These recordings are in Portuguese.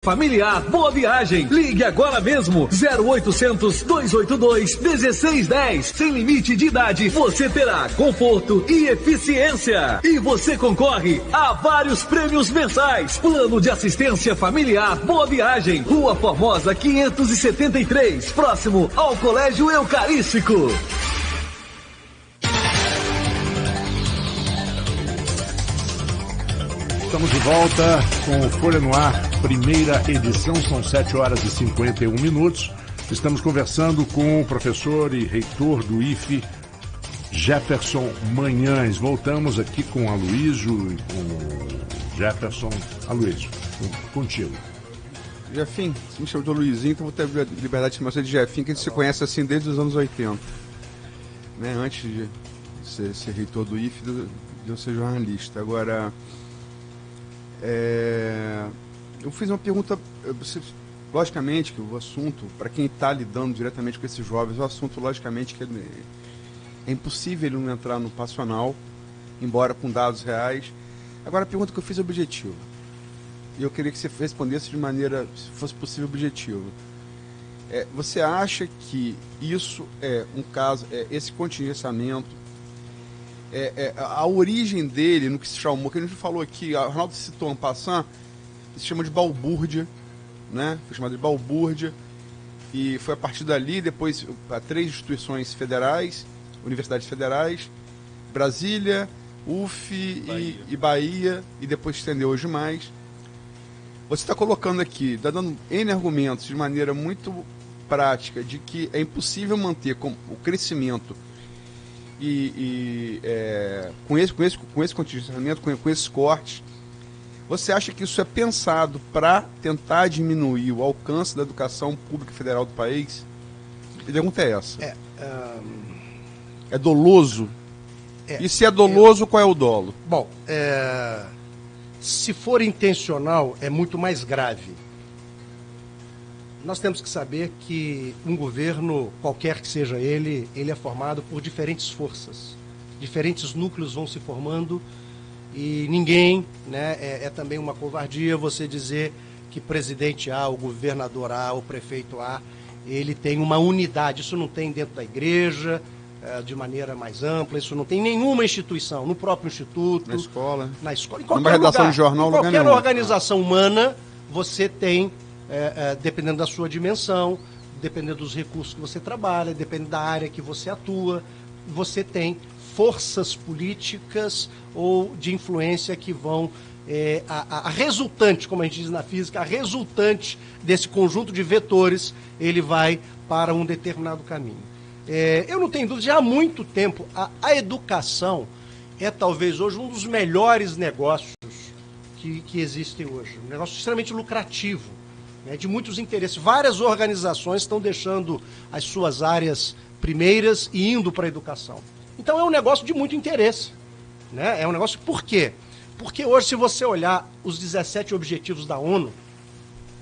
Familiar, boa viagem. Ligue agora mesmo. 0800 282 1610. Sem limite de idade, você terá conforto e eficiência. E você concorre a vários prêmios mensais. Plano de assistência familiar, boa viagem. Rua Formosa 573, próximo ao Colégio Eucarístico. Estamos de volta com o Folha no Ar, primeira edição, são 7h51. Estamos conversando com o professor e reitor do IFE, Jefferson Manhães. Voltamos aqui com o Aloysio e com o Jefferson. Aloysio, contigo. Jefinho, você me chama de Luizinho, então vou ter a liberdade de chamar você de Jefinho, que a gente se conhece assim desde os anos 80. Né? Antes de ser reitor do IFE, de eu ser jornalista. Agora... eu fiz uma pergunta, logicamente que o assunto, para quem está lidando diretamente com esses jovens, o assunto logicamente que é impossível ele não entrar no passional, embora com dados reais. Agora a pergunta que eu fiz é objetiva, e eu queria que você respondesse de maneira, se fosse possível, objetiva. Você acha que isso é um caso, esse contingenciamento, a origem dele, no que se chamou, que a gente falou aqui, a Arnaldo citou en passant, se chama de balbúrdia, né? Foi chamado de balbúrdia, e foi a partir dali, depois, a 3 instituições federais, universidades federais, Brasília, UF e Bahia, e depois estendeu hoje mais. Você está colocando aqui, está dando N argumentos de maneira muito prática, de que é impossível manter o crescimento com esse contingenciamento, com esses cortes. Você acha que isso é pensado para tentar diminuir o alcance da educação pública federal do país? A pergunta é essa. É doloso? E se é doloso, qual é o dolo? Bom, se for intencional, é muito mais grave. Nós temos que saber que um governo, qualquer que seja ele é formado por diferentes forças. Diferentes núcleos vão se formando e ninguém, né, é também uma covardia você dizer que presidente A, o governador A, o prefeito A, ele tem uma unidade. Isso não tem dentro da igreja, de maneira mais ampla, isso não tem nenhuma instituição, no próprio instituto, na escola, em qualquer redação lugar, de jornal, em qualquer organização humana, você tem... dependendo da sua dimensão, dependendo dos recursos que você trabalha, dependendo da área que você atua, você tem forças políticas ou de influência que vão... a resultante, como a gente diz na física, a resultante desse conjunto de vetores, ele vai para um determinado caminho. Eu não tenho dúvida, já há muito tempo, a educação é talvez hoje um dos melhores negócios que existem hoje. Um negócio extremamente lucrativo, de muitos interesses. Várias organizações estão deixando as suas áreas primeiras e indo para a educação. Então é um negócio de muito interesse. Né? É um negócio... Por quê? Porque hoje, se você olhar os 17 objetivos da ONU,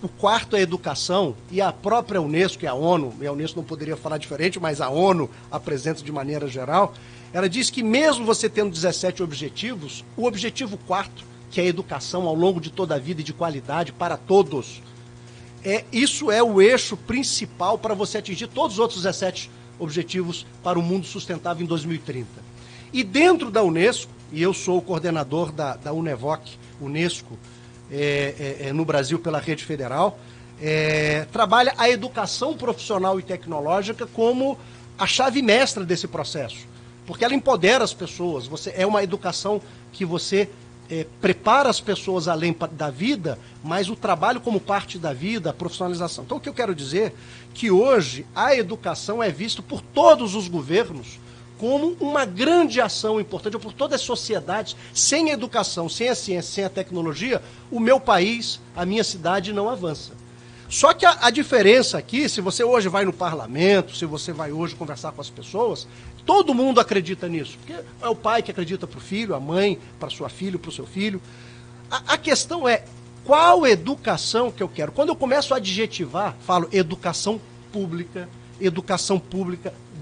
o quarto é a educação, e a própria Unesco, e a Unesco não poderia falar diferente, mas a ONU apresenta de maneira geral, ela diz que mesmo você tendo 17 objetivos, o objetivo quarto, que é a educação ao longo de toda a vida e de qualidade para todos, isso é o eixo principal para você atingir todos os outros 17 objetivos para o mundo sustentável em 2030. E dentro da Unesco, e eu sou o coordenador da UNEVOC, Unesco, no Brasil pela rede federal, trabalha a educação profissional e tecnológica como a chave mestra desse processo, porque ela empodera as pessoas. É uma educação que você prepara as pessoas além da vida, mas o trabalho como parte da vida, a profissionalização. Então, o que eu quero dizer é que hoje a educação é vista por todos os governos como uma grande ação importante, ou por todas as sociedades. Sem a educação, sem a ciência, sem a tecnologia, o meu país, a minha cidade não avança. Só que a diferença aqui, se você hoje vai no parlamento, se você vai hoje conversar com as pessoas, todo mundo acredita nisso. Porque é o pai que acredita para o filho, a mãe para sua filha, para o seu filho. A questão é, qual educação que eu quero? Quando eu começo a adjetivar, falo educação pública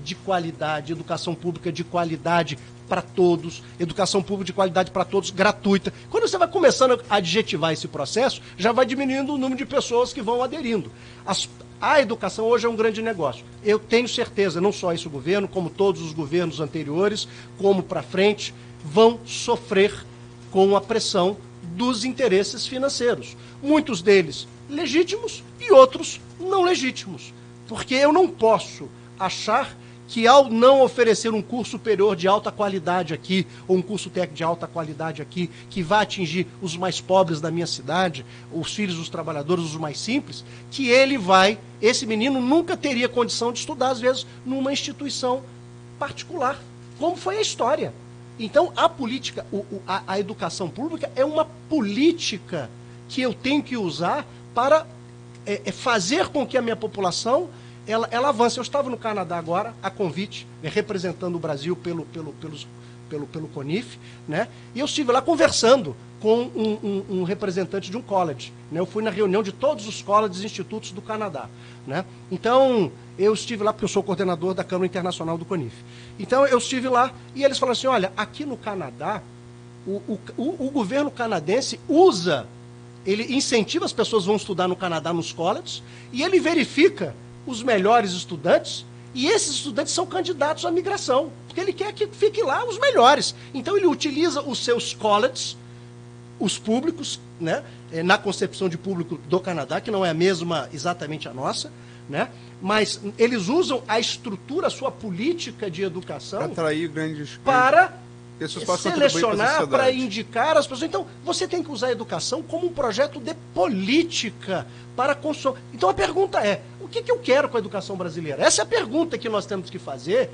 de qualidade, educação pública de qualidade para todos, educação pública de qualidade para todos, gratuita. Quando você vai começando a adjetivar esse processo, já vai diminuindo o número de pessoas que vão aderindo. A educação hoje é um grande negócio. Eu tenho certeza, não só esse governo, como todos os governos anteriores, como para frente, vão sofrer com a pressão dos interesses financeiros. Muitos deles legítimos e outros não legítimos. Porque eu não posso achar que ao não oferecer um curso superior de alta qualidade aqui, ou um curso técnico de alta qualidade aqui, que vai atingir os mais pobres da minha cidade, os filhos dos trabalhadores, os mais simples, que esse menino nunca teria condição de estudar, às vezes, numa instituição particular, como foi a história. Então, a política, a educação pública é uma política que eu tenho que usar para fazer com que a minha população ela avance. Eu estava no Canadá agora, a convite, representando o Brasil pelo CONIF, né? E eu estive lá conversando com um representante de um college, né? Eu fui na reunião de todos os colleges e institutos do Canadá, né? Então, eu estive lá porque eu sou coordenador da Câmara Internacional do CONIF. Então, eu estive lá e eles falaram assim, olha, aqui no Canadá, o governo canadense ele incentiva as pessoas vão estudar no Canadá nos colleges e ele verifica os melhores estudantes, e esses estudantes são candidatos à migração, porque ele quer que fiquem lá os melhores. Então ele utiliza os seus colleges, os públicos, né, na concepção de público do Canadá, que não é a mesma exatamente a nossa, né, mas eles usam a estrutura, a sua política de educação para atrair grandes para pessoas selecionar, para indicar as pessoas. Então, você tem que usar a educação como um projeto de política para construir. Então, a pergunta é, o que eu quero com a educação brasileira? Essa é a pergunta que nós temos que fazer.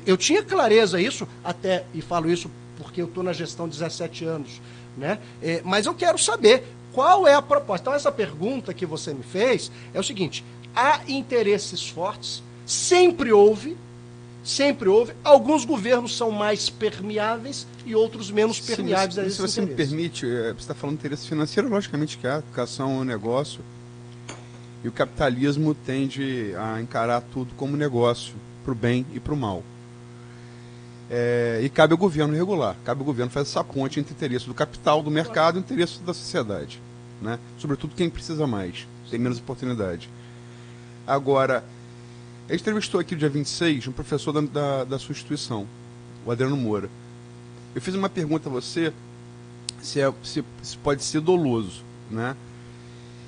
Eu tinha clareza isso, até, e falo isso porque eu estou na gestão 17 anos, né? Mas eu quero saber qual é a proposta. Então, essa pergunta que você me fez é o seguinte, há interesses fortes, sempre houve, alguns governos são mais permeáveis e outros menos permeáveis a esses interesses. Se você me permite, você está falando de interesse financeiro, logicamente que a educação é um negócio e o capitalismo tende a encarar tudo como negócio, para o bem e para o mal. E cabe ao governo regular, cabe ao governo fazer essa ponte entre o interesse do capital, do mercado e o interesse da sociedade, né? Sobretudo quem precisa mais, tem menos oportunidade. Agora, a gente entrevistou aqui no dia 26 um professor da sua instituição, o Adriano Moura. Eu fiz uma pergunta a você se pode ser doloso, né?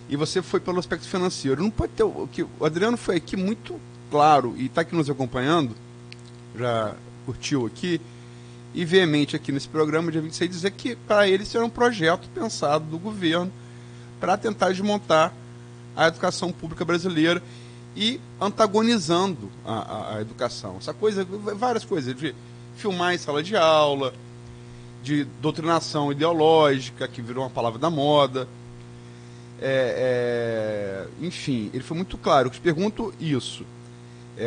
E você foi pelo aspecto financeiro. Não pode ter. O Adriano foi aqui muito claro e está aqui nos acompanhando, já curtiu aqui, e veemente aqui nesse programa, dia 26, dizer que para ele isso era um projeto pensado do governo para tentar desmontar a educação pública brasileira e antagonizando a educação. Essa coisa, várias coisas, de filmar em sala de aula, de doutrinação ideológica, que virou uma palavra da moda. Enfim, ele foi muito claro. Eu te pergunto isso,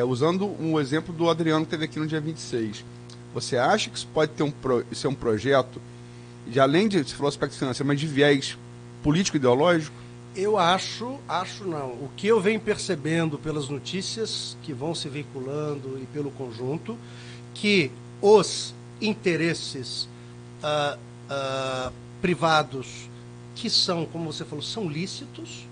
usando um exemplo do Adriano que teve aqui no dia 26. Você acha que isso pode ter ser um projeto, de além de, você falou aspecto financeiro, mas de viés político-ideológico? Eu acho não. O que eu venho percebendo pelas notícias que vão se veiculando e pelo conjunto, que os interesses privados, que são, como você falou, são lícitos,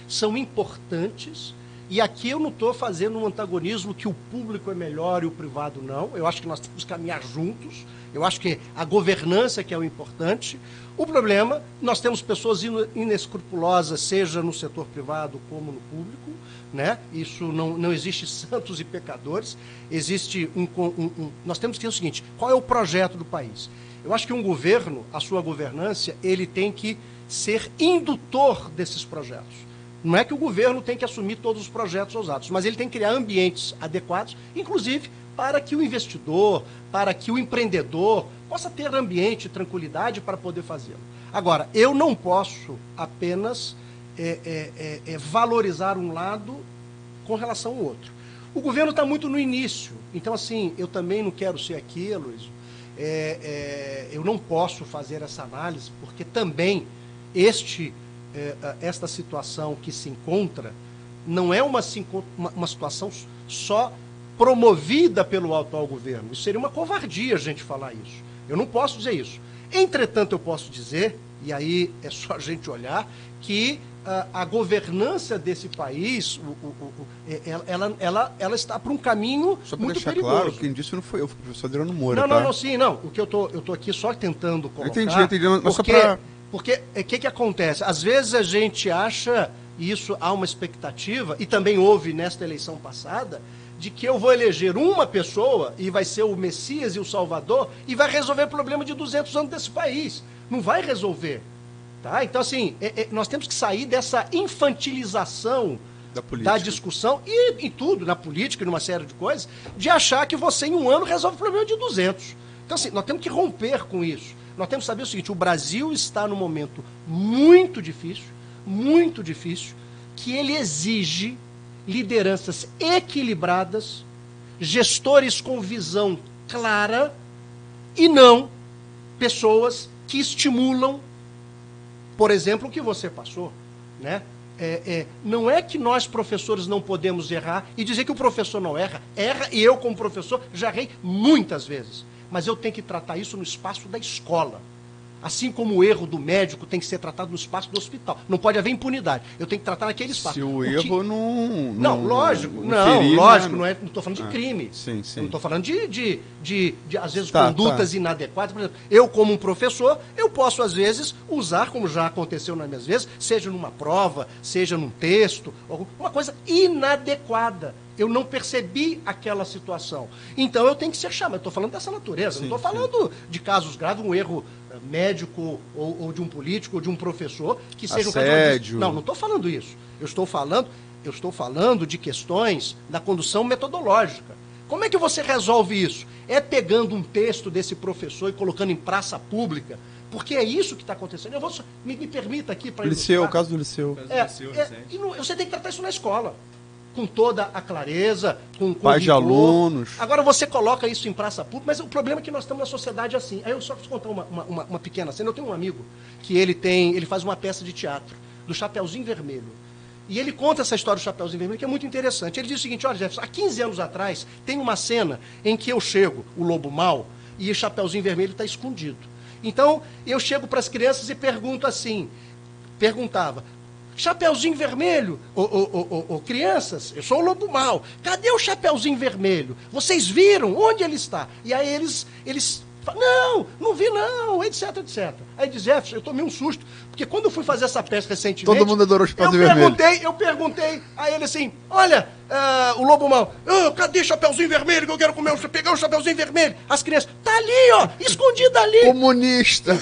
são importantes, e aqui eu não estou fazendo um antagonismo que o público é melhor e o privado não. Eu acho que nós temos que caminhar juntos. Eu acho que a governança que é o importante. O problema, nós temos pessoas inescrupulosas, seja no setor privado como no público, né? Isso não existe santos e pecadores. Existe nós temos que ter o seguinte, qual é o projeto do país? Eu acho que um governo, a sua governança, ele tem que ser indutor desses projetos. Não é que o governo tem que assumir todos os projetos ousados, mas ele tem que criar ambientes adequados, inclusive para que o investidor, para que o empreendedor possa ter ambiente e tranquilidade para poder fazê-lo. Agora, eu não posso apenas valorizar um lado com relação ao outro. O governo está muito no início, então assim, eu também não quero ser aqui, Luiz, eu não posso fazer essa análise, porque também esta situação que se encontra não é uma situação só promovida pelo atual governo. Isso seria uma covardia a gente falar isso. Eu não posso dizer isso. Entretanto, eu posso dizer, e aí é só a gente olhar, que a governança desse país, ela está para um caminho Só para muito deixar perigoso. claro, quem disse não foi eu, foi o professor Adriano Moura, Não, sim, não. O que eu tô aqui só tentando colocar. Entendi, mas só porque, pra... porque o que acontece? Às vezes a gente acha, e isso há uma expectativa, e também houve nesta eleição passada, de que eu vou eleger uma pessoa e vai ser o Messias e o Salvador e vai resolver o problema de 200 anos desse país. Não vai resolver. Tá? Então, assim, nós temos que sair dessa infantilização da discussão e tudo, na política e numa série de coisas, de achar que você em um ano resolve o problema de 200. Então, assim, nós temos que romper com isso. Nós temos que saber o seguinte, o Brasil está num momento muito difícil, que ele exige lideranças equilibradas, gestores com visão clara e não pessoas que estimulam, por exemplo, o que você passou, né? Não é que nós, professores, não podemos errar e dizer que o professor não erra. Erra, e eu, como professor, já errei muitas vezes. Mas eu tenho que tratar isso no espaço da escola. Assim como o erro do médico tem que ser tratado no espaço do hospital. Não pode haver impunidade. Eu tenho que tratar naquele espaço. Se o erro não... Não, lógico. Não estou falando de crime. Sim. Não estou falando de às vezes, condutas inadequadas. Por exemplo, eu, como um professor, eu posso, às vezes, usar, como já aconteceu nas minhas vezes, seja numa prova, seja num texto, uma coisa inadequada. Eu não percebi aquela situação. Então, eu tenho que ser chamado. Eu estou falando dessa natureza. Não estou falando de casos graves, um erro médico ou de um político ou de um professor que seja assédio. Não estou falando isso. Eu estou falando de questões da condução metodológica. Como é que você resolve isso? É pegando um texto desse professor e colocando em praça pública, porque é isso que está acontecendo. Me permita aqui para ilustrar. O caso do Liceu. Você tem que tratar isso na escola, com toda a clareza, com pais de alunos. Agora você coloca isso em praça pública, mas o problema é que nós estamos na sociedade assim. Aí eu só preciso contar uma pequena cena. Eu tenho um amigo que ele faz uma peça de teatro, do Chapeuzinho Vermelho. E ele conta essa história do Chapeuzinho Vermelho, que é muito interessante. Ele diz o seguinte, olha, Jefferson, há 15 anos atrás, tem uma cena em que eu chego, o lobo mau, e o Chapeuzinho Vermelho está escondido. Então, eu chego para as crianças e perguntava, Chapeuzinho Vermelho, crianças, eu sou o lobo mau, cadê o Chapeuzinho Vermelho? Vocês viram? Onde ele está? E aí eles falam, não vi não, etc. Aí diz, Jefferson, eu tomei um susto, porque quando eu fui fazer essa peça recentemente, todo mundo adorou o Chapeuzinho Vermelho. Eu perguntei a ele assim, olha, o lobo mau, cadê o Chapeuzinho Vermelho que eu quero pegar o Chapeuzinho Vermelho? As crianças, tá ali, ó, escondido ali. Comunista.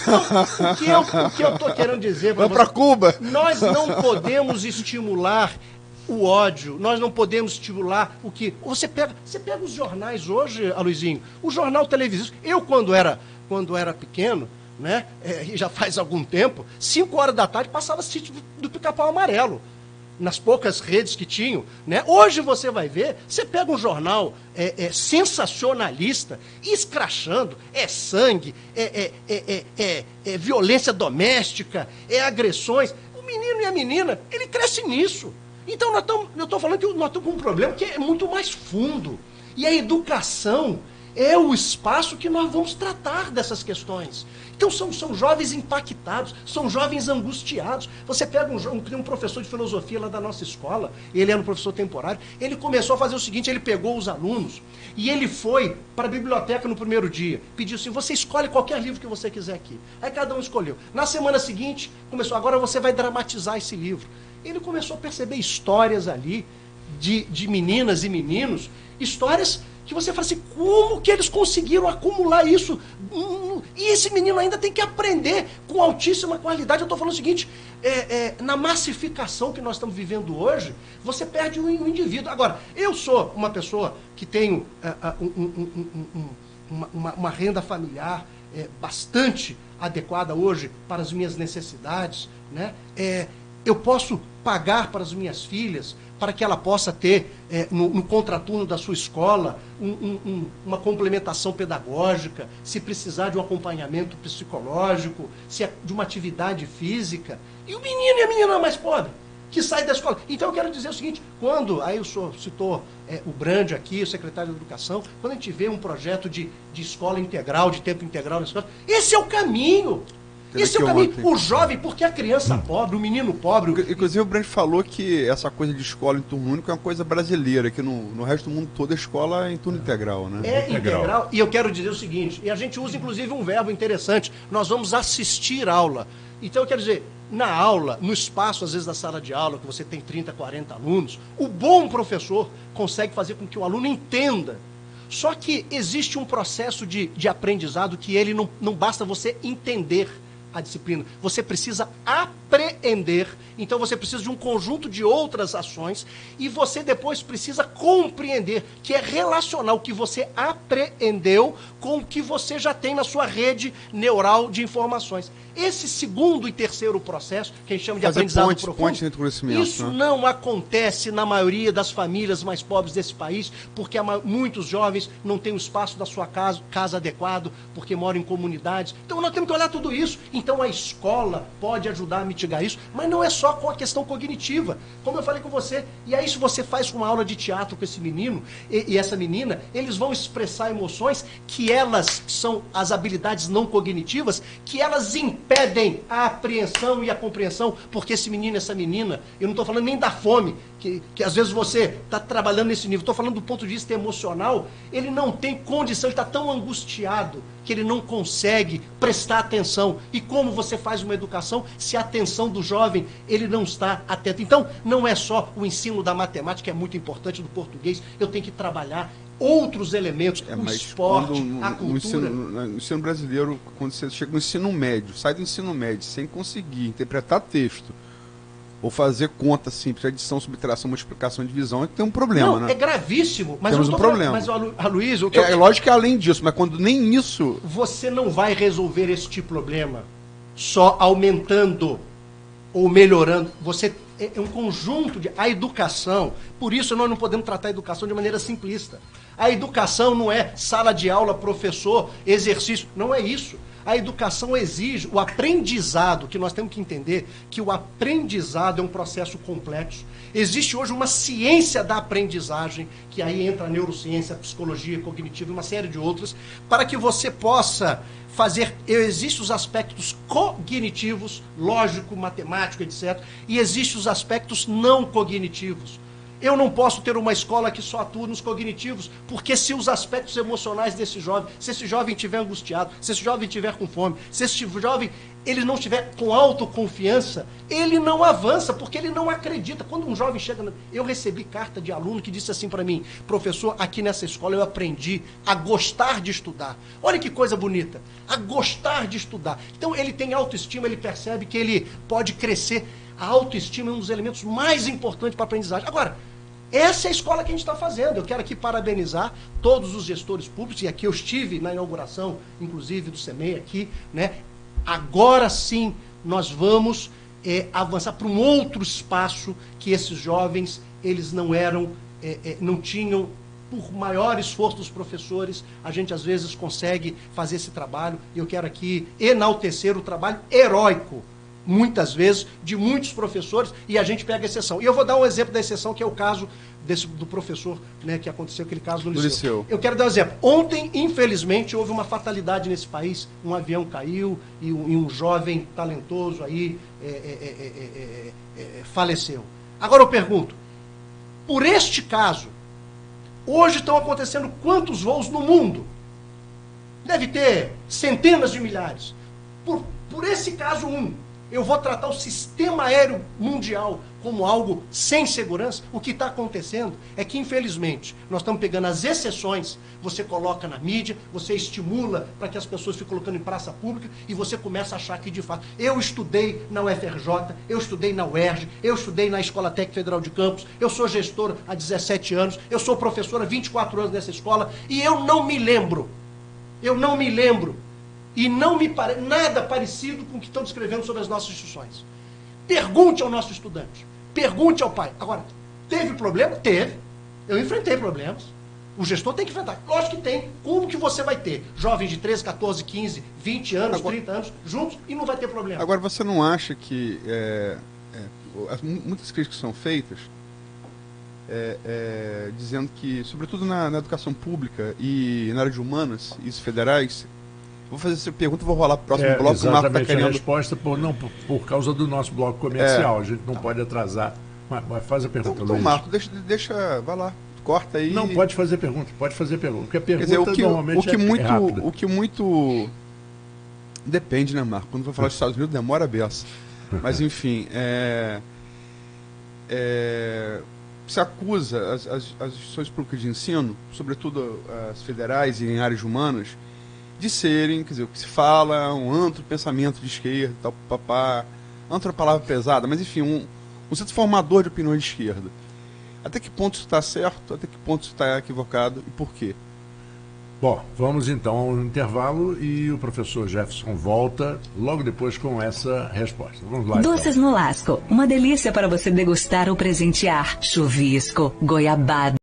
Então, o que eu tô querendo dizer... Vai pra Cuba. Nós não podemos estimular o ódio, nós não podemos estimular o que... Você pega os jornais hoje, Aloysinho, o jornal televisivo. Eu, quando era pequeno, né, e já faz algum tempo, 5 horas da tarde passava sítio do Pica-Pau Amarelo, nas poucas redes que tinham, né? Hoje você vai ver, você pega um jornal sensacionalista, escrachando, sangue, violência doméstica, agressões. O menino e a menina, ele cresce nisso. Então, eu estou falando que nós estamos com um problema que é muito mais fundo. E a educação é o espaço que nós vamos tratar dessas questões. Então, são jovens impactados, são jovens angustiados. Você pega um professor de filosofia lá da nossa escola, ele era um professor temporário, ele começou a fazer o seguinte, ele pegou os alunos e ele foi para a biblioteca no primeiro dia, pediu assim, você escolhe qualquer livro que você quiser aqui. Aí cada um escolheu. Na semana seguinte, agora você vai dramatizar esse livro. Ele começou a perceber histórias ali de meninas e meninos, histórias que você fala assim, como que eles conseguiram acumular isso? E esse menino ainda tem que aprender com altíssima qualidade. Eu estou falando o seguinte, na massificação que nós estamos vivendo hoje, você perde o indivíduo. Agora, eu sou uma pessoa que tenho uma renda familiar bastante adequada hoje para as minhas necessidades, né? Eu posso pagar para as minhas filhas, para que ela possa ter, no contraturno da sua escola, uma complementação pedagógica, se precisar de um acompanhamento psicológico, se é de uma atividade física. E o menino e a menina mais pobre? que sai da escola. Então eu quero dizer o seguinte, quando, aí o senhor citou o Brandi aqui, o secretário de Educação, quando a gente vê um projeto de escola integral, de tempo integral na escola, esse é o caminho. Esse é o caminho. O jovem, porque a criança pobre, o menino pobre... Inclusive o Brandi falou que essa coisa de escola em turno único é uma coisa brasileira, que no resto do mundo todo a escola é em turno integral, né? É integral. E eu quero dizer o seguinte, e a gente usa inclusive um verbo interessante, nós vamos assistir aula. Então eu quero dizer, na aula, no espaço às vezes da sala de aula, que você tem 30, 40 alunos, o bom professor consegue fazer com que o aluno entenda. Só que existe um processo de aprendizado que ele não basta você entender a disciplina, você precisa apreender, então você precisa de um conjunto de outras ações e você depois precisa compreender, que é relacionar o que você apreendeu com o que você já tem na sua rede neural de informações. Esse segundo e terceiro processo, que a gente chama de aprendizado profundo, isso não acontece na maioria das famílias mais pobres desse país, porque muitos jovens não têm o espaço da sua casa adequado, porque moram em comunidades. Então nós temos que olhar tudo isso. Então a escola pode ajudar a mitigar isso, mas não é só com a questão cognitiva. Como eu falei com você, e aí se você faz uma aula de teatro com esse menino e essa menina, eles vão expressar emoções que elas são as habilidades não cognitivas, que elas impedem a apreensão e a compreensão, porque esse menino, essa menina, eu não estou falando nem da fome, que às vezes você está trabalhando nesse nível, estou falando do ponto de vista emocional, ele não tem condição, ele está tão angustiado que ele não consegue prestar atenção. E como você faz uma educação se a atenção do jovem, ele não está atento? Então, não é só o ensino da matemática, que é muito importante, do português, eu tenho que trabalhar outros elementos, o esporte, a cultura. No ensino brasileiro, quando você chega no ensino médio, sai do ensino médio sem conseguir interpretar texto, ou fazer conta simples, adição, subtração, multiplicação, divisão, é que tem um problema, não, né? É gravíssimo, mas temos eu não um problema. Mas, Aloysio... É lógico que é além disso, mas quando nem isso... Você não vai resolver este problema só aumentando ou melhorando. Você é um conjunto de... A educação, por isso nós não podemos tratar a educação de maneira simplista. A educação não é sala de aula, professor, exercício, não é isso. A educação exige o aprendizado, que nós temos que entender que o aprendizado é um processo complexo. Existe hoje uma ciência da aprendizagem, que aí entra a neurociência, a psicologia cognitiva e uma série de outras, para que você possa fazer... Existem os aspectos cognitivos, lógico, matemático, etc. E existem os aspectos não cognitivos. Eu não posso ter uma escola que só atua nos cognitivos, porque se os aspectos emocionais desse jovem, se esse jovem estiver angustiado, se esse jovem estiver com fome, se esse jovem ele não estiver com autoconfiança, ele não avança, porque ele não acredita. Quando um jovem chega... Eu recebi carta de aluno que disse assim para mim: professor, aqui nessa escola eu aprendi a gostar de estudar. Olha que coisa bonita, a gostar de estudar. Então ele tem autoestima, ele percebe que ele pode crescer. A autoestima é um dos elementos mais importantes para a aprendizagem. Agora, essa é a escola que a gente está fazendo. Eu quero aqui parabenizar todos os gestores públicos, e aqui eu estive na inauguração, inclusive do CEMEI aqui, né? Agora sim nós vamos avançar para um outro espaço que esses jovens, eles não eram, não tinham, por maior esforço dos professores, a gente às vezes consegue fazer esse trabalho, e eu quero aqui enaltecer o trabalho heróico, muitas vezes, de muitos professores, e a gente pega exceção. E eu vou dar um exemplo da exceção, que é o caso do professor, né, que aconteceu aquele caso no liceu. Eu quero dar um exemplo. Ontem, infelizmente, houve uma fatalidade nesse país, um avião caiu e um jovem talentoso aí faleceu. Agora eu pergunto, por este caso, hoje estão acontecendo quantos voos no mundo? Deve ter centenas de milhares. Por esse caso eu vou tratar o sistema aéreo mundial como algo sem segurança? O que está acontecendo é que, infelizmente, nós estamos pegando as exceções, você coloca na mídia, você estimula para que as pessoas fiquem colocando em praça pública e você começa a achar que, de fato, eu estudei na UFRJ, eu estudei na UERJ, eu estudei na Escola Técnica Federal de Campos, eu sou gestor há 17 anos, eu sou professor há 24 anos nessa escola e eu não me lembro, e não me parece nada parecido com o que estão descrevendo sobre as nossas instituições. Pergunte ao nosso estudante, pergunte ao pai. Agora, teve problema? Teve. Eu enfrentei problemas. O gestor tem que enfrentar. Lógico que tem. Como que você vai ter jovens de 13, 14, 15, 20 anos, agora, 30 anos, juntos, e não vai ter problema? Agora, você não acha que muitas críticas são feitas dizendo que, sobretudo na educação pública e na área de humanas e federais, vou fazer essa pergunta e vou rolar para o próximo bloco. Exatamente, tá querendo... a resposta por causa do nosso bloco comercial. A gente não pode atrasar. Mas faz a pergunta, Luiz. Então, Marco, deixa, vai lá, corta aí. Não, pode fazer pergunta. Porque a pergunta normalmente é rápida. O que muito... Depende, né, Marco? Quando vai falar dos Estados Unidos, demora a beça. Mas, enfim, se acusa as instituições públicas de ensino, sobretudo as federais e em áreas humanas, de serem, quer dizer, o que se fala é um antro-pensamento de esquerda, tal, papá. Antro é uma palavra pesada, mas, enfim, um centro formador de opiniões de esquerda. Até que ponto isso está certo, até que ponto isso está equivocado e por quê? Bom, vamos então ao intervalo e o professor Jefferson volta logo depois com essa resposta. Vamos lá. Doces então. no Lasco, uma delícia para você degustar ou presentear. Chuvisco, goiabada.